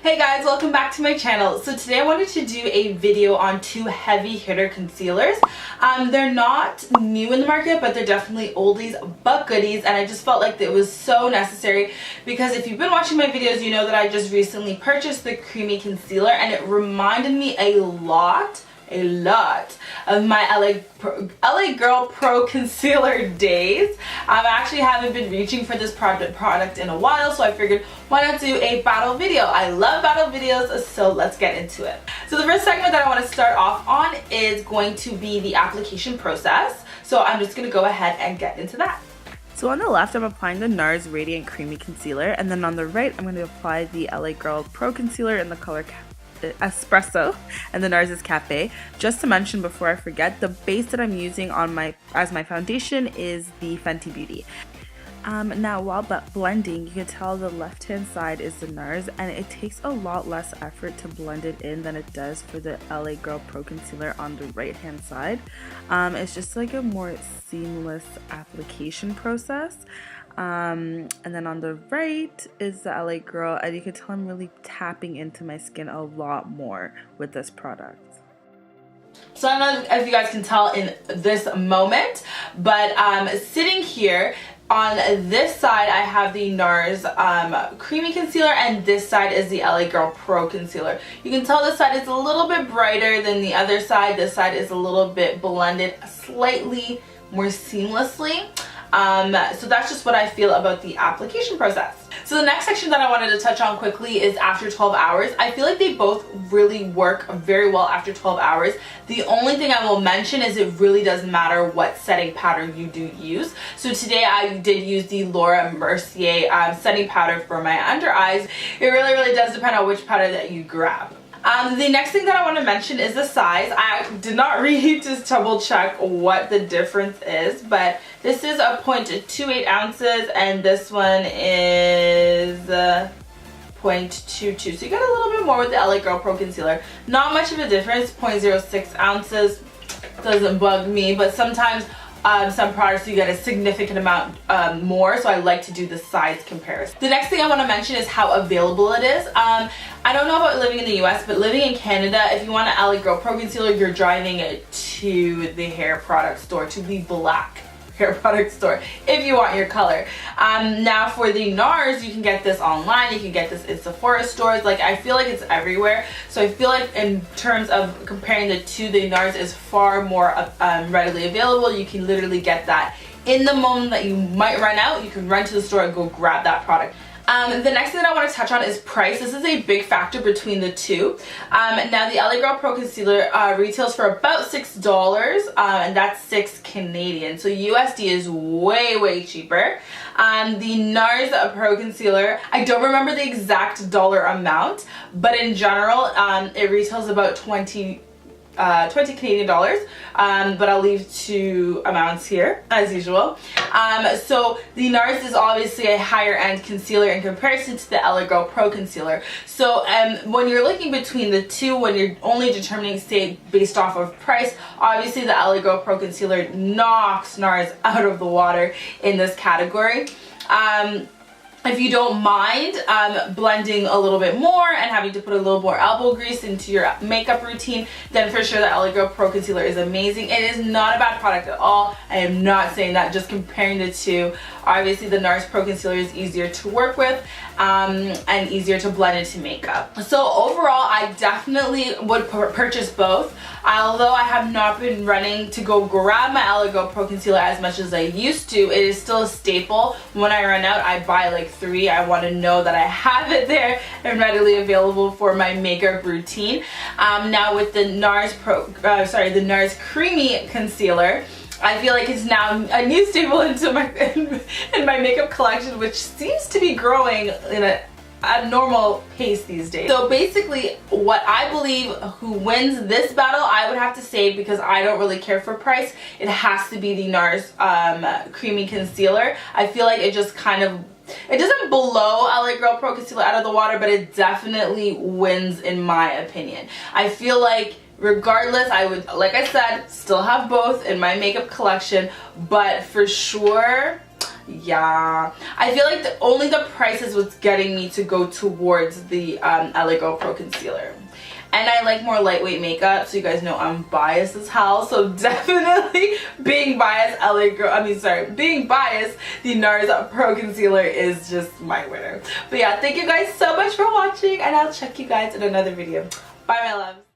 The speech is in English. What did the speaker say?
Hey guys, welcome back to my channel. So today I wanted to do a video on two heavy hitter concealers. They're not new in the market, but they're definitely oldies but goodies, and I just felt like it was so necessary because if you've been watching my videos, you know that I just recently purchased the creamy concealer and it reminded me a lot of my LA Girl Pro Concealer days. I actually haven't been reaching for this product in a while, so I figured why not do a battle video. I love battle videos, so let's get into it. So the first segment that I want to start off on is going to be the application process. So I'm just going to go ahead and get into that. So on the left, I'm applying the NARS Radiant Creamy Concealer, and then on the right, I'm going to apply the LA Girl Pro Concealer in the color Espresso and the NARS is Cafe. Just to mention before I forget, the base that I'm using on as my foundation is the Fenty Beauty. Now while blending, you can tell the left hand side is the NARS, and it takes a lot less effort to blend it in than it does for the LA Girl Pro Concealer on the right hand side. It's just like a more seamless application process. And then on the right is the LA Girl, and you can tell I'm really tapping into my skin a lot more with this product. So I don't know if you guys can tell in this moment, but sitting here on this side I have the NARS Creamy Concealer, and this side is the LA Girl Pro Concealer. You can tell this side is a little bit brighter than the other side. This side is a little bit blended slightly more seamlessly. So that's just what I feel about the application process. So the next section that I wanted to touch on quickly is after 12 hours. I feel like they both really work very well after 12 hours. The only thing I will mention is it really doesn't matter what setting powder you do use. So today I did use the Laura Mercier setting powder for my under eyes. It really does depend on which powder that you grab. The next thing that I want to mention is the size. I did not really just double check what the difference is, but this is a 0.28 ounces and this one is 0.22. So you get a little bit more with the LA Girl Pro Concealer. Not much of a difference, 0.06 ounces. Doesn't bug me, but sometimes some products you get a significant amount more, so I like to do the size comparison. The next thing I want to mention is how available it is. I don't know about living in the US, but living in Canada, if you want an LA Girl Pro Concealer, you're driving it to the hair product store, to the black hair product store, if you want your color. Now for the NARS, you can get this online, you can get this in Sephora stores. Like, I feel like it's everywhere. So I feel like in terms of comparing the two, the NARS is far more readily available. You can literally get that in the moment that you might run out. You can run to the store and go grab that product. The next thing that I want to touch on is price. This is a big factor between the two. Now the LA Girl Pro Concealer retails for about $6, and that's $6 Canadian. So USD is way cheaper. The NARS Pro Concealer, I don't remember the exact dollar amount, but in general it retails about 20 Canadian dollars, but I'll leave two amounts here as usual. So the NARS is obviously a higher end concealer in comparison to the LA Girl Pro Concealer. So when you're looking between the two, when you're only determining, say, based off of price, obviously the LA Girl Pro Concealer knocks NARS out of the water in this category. If you don't mind blending a little bit more and having to put a little more elbow grease into your makeup routine, then for sure the LA Girl Pro Concealer is amazing. It is not a bad product at all. I am not saying that, just comparing the two. Obviously the NARS Pro Concealer is easier to work with and easier to blend into makeup. So overall, I definitely would purchase both. Although I have not been running to go grab my LA Girl Pro Concealer as much as I used to, it is still a staple. When I run out, I buy like 3. I want to know that I have it there and readily available for my makeup routine. Now with the the NARS Creamy Concealer, I feel like it's now a new staple into in my makeup collection, which seems to be growing in a normal pace these days. So basically, what I believe who wins this battle, I would have to say, because I don't really care for price, it has to be the NARS Creamy Concealer. I feel like it just kind of, it doesn't blow LA Girl Pro Concealer out of the water, but it definitely wins in my opinion. I feel like regardless, I would, like I said, still have both in my makeup collection, but for sure Yeah, I feel like only the prices was getting me to go towards the LA Girl Pro Concealer. And I like more lightweight makeup, so you guys know I'm biased as hell. So definitely being biased, being biased, the NARS Pro Concealer is just my winner. But yeah, thank you guys so much for watching, and I'll check you guys in another video. Bye, my loves.